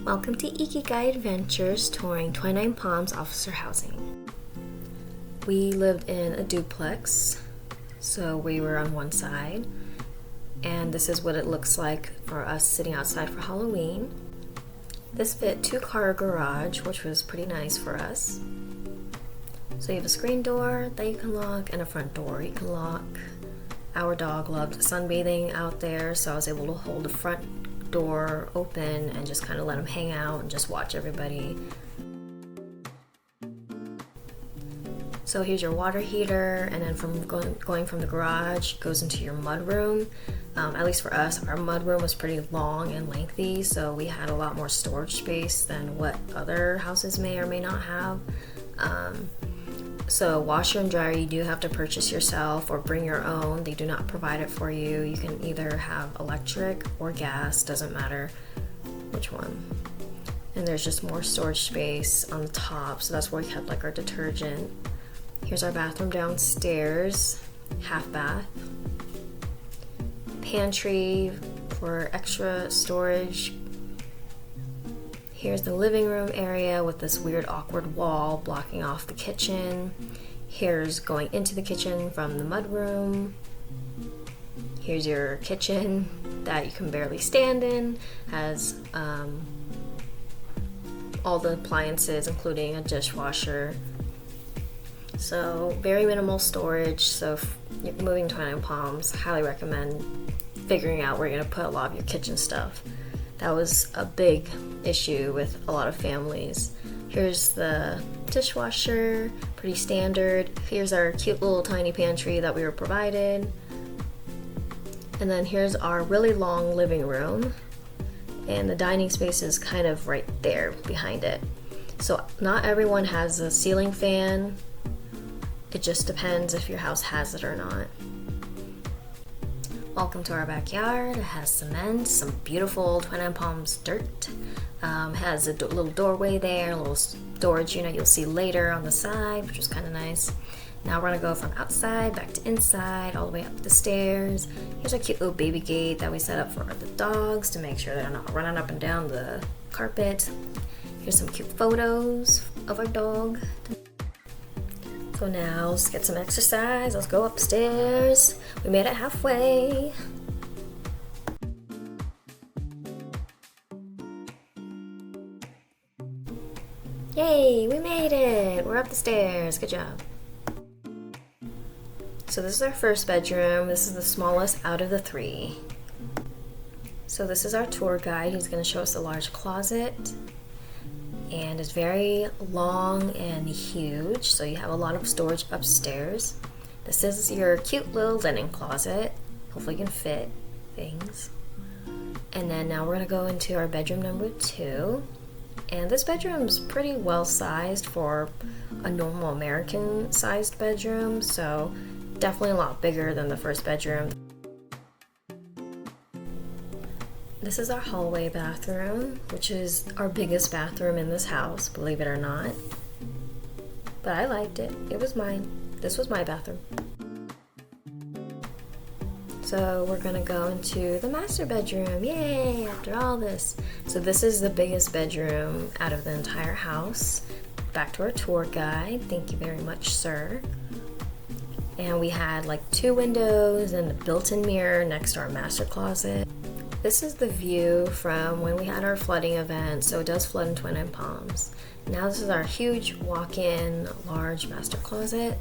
Welcome to Ikigai Adventures touring 29 Palms Officer Housing. We lived in a duplex, so we were on one side, and this is what it looks like for us sitting outside for Halloween. This fit 2-car garage, which was pretty nice for us. So you have a screen door that you can lock and a front door you can lock. Our dog loved sunbathing out there, so I was able to hold the front door open and just kind of let him hang out and just watch everybody. So here's your water heater, and then from going from the garage goes into your mud room. At least for us, our mud room was pretty long and lengthy, so we had a lot more storage space than what other houses may or may not have. So washer and dryer you do have to purchase yourself or bring your own. They do not provide it for you. You can either have electric or gas, doesn't matter which one. And there's just more storage space on the top, so that's where we kept like our detergent. Here's our bathroom downstairs, half bath. Pantry for extra storage. Here's the living room area with this weird awkward wall blocking off the kitchen. Here's going into the kitchen from the mud room. Here's your kitchen that you can barely stand in. Has all the appliances, including a dishwasher. So very minimal storage. So if you're moving to 29 Palms, highly recommend figuring out where you're gonna put a lot of your kitchen stuff. That was a big issue with a lot of families. Here's the dishwasher, pretty standard. Here's our cute little tiny pantry that we were provided. And then here's our really long living room. And the dining space is kind of right there behind it. So not everyone has a ceiling fan. It just depends if your house has it or not. Welcome to our backyard. It has cement, some beautiful 29 Palms dirt. Has a little doorway there, a little storage unit you'll see later on the side, which was kind of nice. Now we're gonna go from outside back to inside, all the way up the stairs. Here's a cute little baby gate that we set up for the dogs to make sure they're not running up and down the carpet. Here's some cute photos of our dog. So now let's get some exercise. Let's go upstairs. We made it halfway. Yay, we made it. We're up the stairs. Good job. So this is our first bedroom. This is the smallest out of the 3. So this is our tour guide. He's going to show us the large closet. And it's very long and huge, so you have a lot of storage upstairs. This is your cute little linen closet. Hopefully you can fit things. And then now we're gonna go into our bedroom number 2. And this bedroom's pretty well sized for a normal American sized bedroom, so definitely a lot bigger than the first bedroom. This is our hallway bathroom, which is our biggest bathroom in this house, believe it or not. But I liked it. It was mine. This was my bathroom. So we're gonna go into the master bedroom. Yay, after all this. So this is the biggest bedroom out of the entire house. Back to our tour guide. Thank you very much, sir. And we had like 2 windows and a built-in mirror next to our master closet. This is the view from when we had our flooding event, so it does flood in 29 Palms. Now this is our huge walk-in large master closet.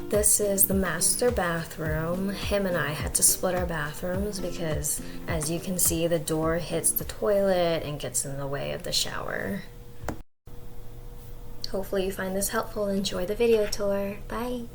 This is the master bathroom. Him and I had to split our bathrooms because, as you can see, the door hits the toilet and gets in the way of the shower. Hopefully you find this helpful and enjoy the video tour. Bye!